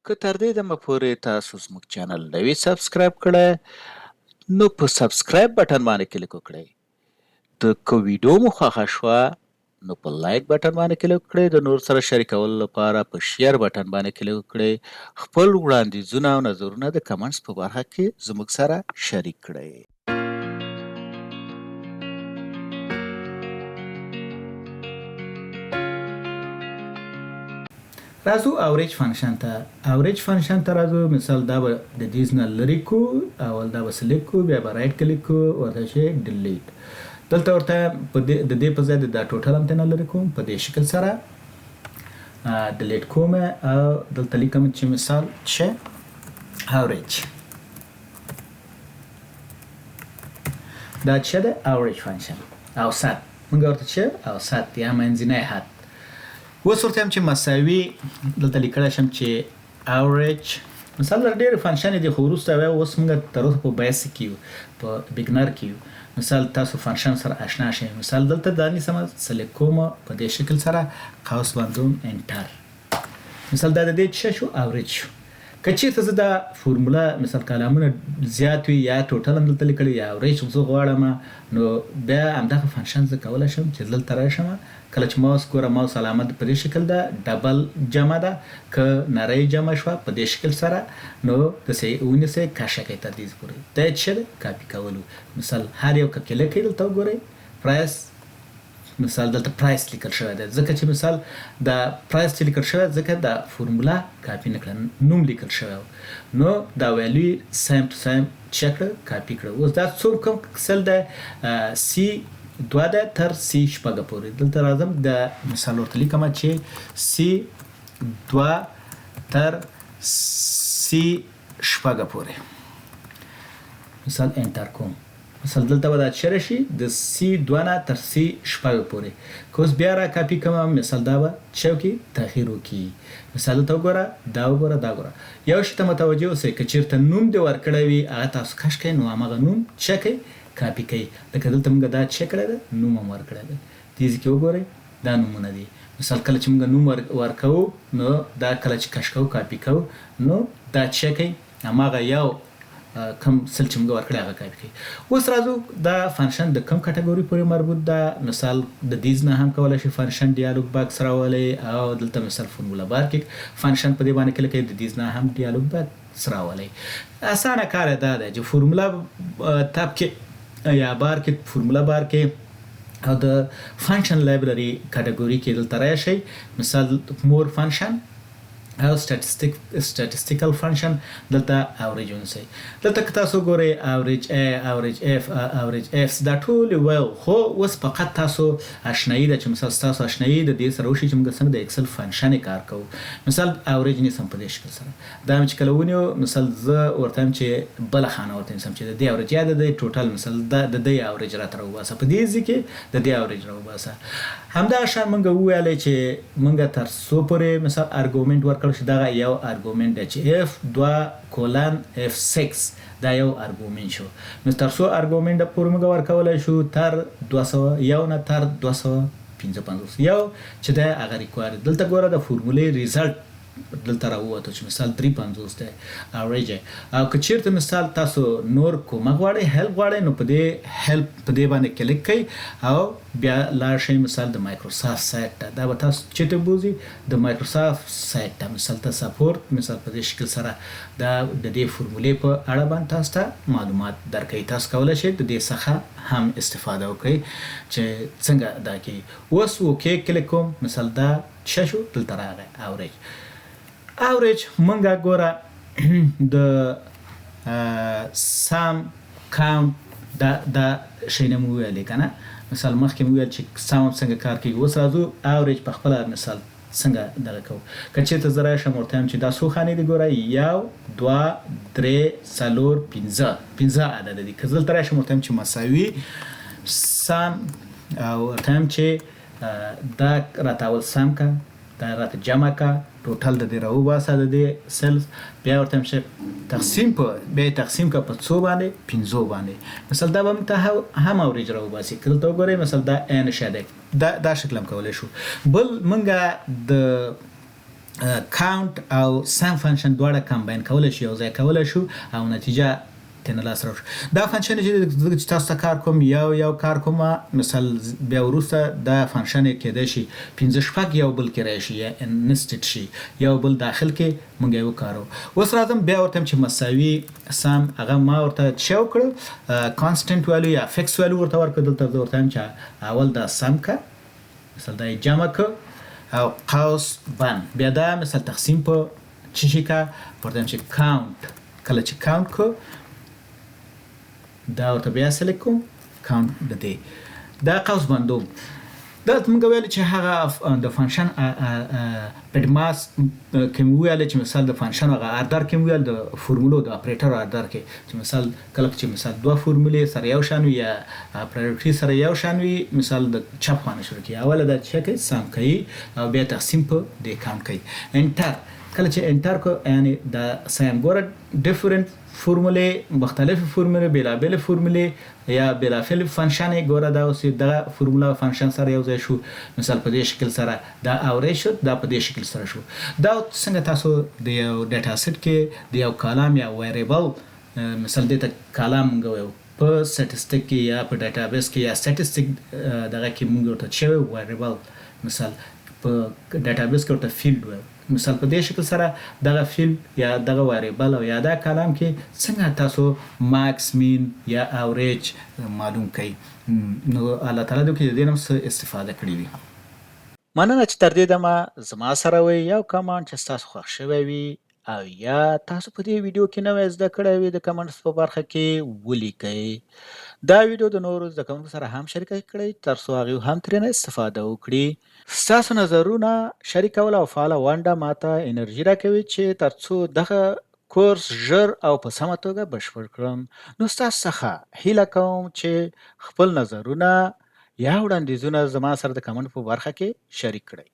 که تر دې دمه پورې تاسو زموږ چینل نه وي سبسکرایب کړی نو په سبسکرایب بټن باندې کلیک وکړئ. د که ویډیو مو خوښه شوه نو په لایک بټن باندې کلیک وکړئ. د نور سره شریکولو لپاره په شیر بټن باندې کلیک وکړئ. خپل وړاندیزونه او نظرونه د کمنټس په برخه کې زموږ سره شریک کړئ. راځو اوریج فنکشن ته راځو. مثال دا به د دې نه لري کو، اول دا به سلیکټ کو، بیا به رائټ کلیک کو، ورته شي ډیلیټ. دلته ورته د دې په ځای د ټوټل هم نه لري کوم په دې شکل سره ډیلیټ کوم او دلته لیکم چې مثال چې اوریج دا چې د اوریج فنکشن اوسط موږ ورته چې اوسط یا منځنی حد. اوس ورته هم چې مساوي دلته لیکلی شم چې اوریج مثال ډېر فنکشن دي خو وروسته بیا اوس موږ تر اوسه په بیسک کې یو په بګنر کې یو. مثال تاسو فنکشن سره آشنا شئ. مثال دلته دا نیسم سلیکټ کوم په دې شکل سره قوس باندوم انټر. مثال دا د دې څه شو اوریج شو. که چېرته زه دا فورمولا مثال کالمونه زیات وي یا ټوټل هم دلته لیکلی یا اوریج زه غواړم نو بیا همدغه فنکشن زه کولی شم چې دلته راشم. کله چې ماوس ګوره ماوس علامت په دې شکل ده ډبل جمع ده، که نری جمع شوه په دې شکل سره نو داسې ونیسئ کشه کوئ تر دې پورې. دا یې څه ده کاپي کولو. مثال هر یو که کلیک کوئ دلته وګورئ پرایس مثال دلته پرایس لیکل شوی دی ځکه چې مثال دا پرایس چې لیکل شوی ځکه دا فورمولا کاپي نه کړه، نوم لیکل شوی نو دا ویلیو سیم ټو سیم چې کړه کاپي کړه. اوس دا څوم کوم سل دی سی 2 ده تر سی شپږ پورې. دلته راځم د مثال ورته لیکم چې سی 2 تر سی شپږ پورې. مثال انټر کوم. مثال دلته به دا چیرې شي د سی 2 نه تر سی شپږ پورې. که اوس بیا را کاپي کوم مثال دا به څه وکړي تغییر وکړي. مثال دلته وګوره دا وګوره دا وګوره. یو شي ته متوجه اوسئ که چېرته نوم دې ورکړی وي هغه تاسو کش کړئ نو هماغه نوم څه کوئ کاپي کوي. لکه دلته موږ دا څه کړی ده نوم هم ورکړی دی. دې ځای کې وګورئ دا نومونه دي. مثال کله چې موږ نوم ورکوو نو دا کله چې کش کوو کاپي کوو نو دا څه کوي هماغه یو کم سل چې موږ ورکړی هغه کاپي کوي. اوس راځو دا فنکشن د کوم کټګوري پورې مربوط ده. مثال د دې نه هم کولی شي فنکشن ډیالوګ باکس راولئ او دلته مثال فورمولا بار کې فنکشن په دې باندې کلیک کوئ د دې نه هم ډیالوګ باکس راولئ. اسانه کار دا دی چې فورمولا تاب کې یا بار کې فورمولا بار کې او د فنکشن لایبرری کټګوري کې دلته راشئ. مثال مور فنکشن او statistical function دلته اوریج ونیسئ. دلته که تاسو ګورئ اوریج ا اوریج اف اوریج اف دا ټول ویل خو اوس فقط تاسو آشنایي ده چې مثال تاسو آشنایي د دې سره وشي چې موږ څنګه د اکسل فنکشن کار کوو. مثال اوریج نیسم په دې شکل سره دا چې کله ونیو مثال زه ورته هم چې بله خانه ورته نیسم چې د دې اوریج یا د دې ټوټل مثال د دې اوریج راته راوباسه په دې ځای کې د دې اوریج راوباسه. همدغه شان موږ وویلی چې موږ تر څو پورې مثال ارګومنټ ورکړو چې دغه یو ارګومنټ دی چې اف 2 کولن اف 6 دا یو ارګومنټ شو. نو تر څو ارګومنټ پورې موږ ورکولی شو تر 200 یو نه تر 255 یو چې دی هغه ریکوایر. دلته ګوره د فورمولې ریزلټ دلته راووتو چې مثال 350 دی اوریج. او که چېرته مثال تاسو نور کومه غواړئ هیلپ غواړئ نو په دې هیلپ په دې باندې کلیک کوئ او بیا لاړ شئ مثال د مایکروسافټ سایټ ته. دا به تاسو چېرته بوځي د مایکروسافټ سایټ ته. مثال ته سپورټ مثال په دې شکل سره دا د دې فورمولې په اړه باندې تاسو ته معلومات درکوي. تاسو کولی شئ د دې څخه هم استفاده وکړئ چې څنګه دا کوي. اوس اوکې کلیک کوم. مثال دا څه شو دلته راغی اوریج. اوریج منګه ګوره د سام کاونټ دا شی نه مو ویلې که نه. مثال مخکې مو ویل چې سام څنګه کار کوي. اوس راځو اوریج په خپله مثال څنګه دغه کوو. که چېرته زه راشم ورته وایم چې دا څو خانې دي ګوره 1 2 3 4 5 عدد دي. که زه دلته راشم ورته وایم چې مساوي سام او ورته وایم چې دا راته اول سام که دا راته جمع که ټوټل د دې راوباسه د دې سیلز بیا ورته هم تقسیم په بیا تقسیم که په څو باندې 5 باندې. مثال دا به موږ ته هم اوریج راوباسي. که دلته وګورئ مثال دا ان شه دی دا شکل هم کولی شو. بل موږ د کاونټ او سم فنکشن دواړه کمباین کولای شو یو ځای کولای شو او نتیجه تنه لاس راوړو. دا فنکشن چې تاسو ته کار کوم یو کار کوم مثال بیا ورسته دا فنکشن کېدای شي 15 شپږ یو بل کې راشي یا انسټټ شي یو بل داخل کې مونږ یو کارو. اوس راځم بیا ورته چې مساوي سم هغه ما ورته چاو کړ کانستنت ویلیو یا فکس ویلیو ورته ورکړ دلته ورته چې اول دا سم کا مثلا دا جمع که او قوس بند بیا دا مثلا تقسیم په چی شي که ورته چې کاونت کله چې کاونت کو دا ورته بیا سلیکت کوم کاونت د دې دا قوس بندوم دا موږ ویل چې هغه د فنکشن پډماس کوم ویل چې مثال د فنکشن هغه اردر کوم ویل د فرمولو د اپریټر اردر کې چې مثال کله چې مثال دوه فرمولې سره یو شان وي یا پرایورټي سره یو شان وي مثال د چپ خانه شروع کی اوله د چک سم کوي او بیا تقسیم په د کاونت کوي انټر کله چې انټر کو یعنی د سیم ګور ډیفرنٹ فرموله مختلف فرموله بلابل فرموله یا بلافل فنکشن ګوره دا اوس د فرموله فنکشن سره یو ځای شو مثال په دې شکل سره دا اوریج شو دا په دې شکل سره شو دا څنګه تاسو د یو ډاټا سیټ کې د یو کالم یا ویریبل مثال د کالم غوو په سټټیسټیک کې یا په ډاټابیس کې یا سټټیسټیک دغه کې موږ ورته چې ویریبل مثال په ډاټابیس کې ورته فیلډ وایو مثال په دې شکل سره دغه فیلډ یا دغه ویریبل او یا دا کالم کې څنګه تاسو ماکس مین یا اوریج معلوم کړئ نو الله تعالی دې کې دې نم استفاده کړې وي. مننه چې تر دې دمه زما سره وي یو کمنټ چې تاسو خوښ شوی وي او یا تاسو په دې ویډیو کې نوې زده کړی وي د کمنټس په برخه کې ولیکئ. دا ویډیو د نورو زده کوونکو سره هم شریکه کړئ ترڅو هغوی هم ترېنه استفاده وکړي. ستاسو نظرونه شریکول او فعاله ونډه ماته انرژي راکوي چې ترڅو دغه کورس ژر او په سمه توګه بشپړ کړم. نو ستاسو څخه هیله کوم چې خپل نظرونه یا وړاندیزونه زما سره د کمنټ په برخه کې شریک کړئ.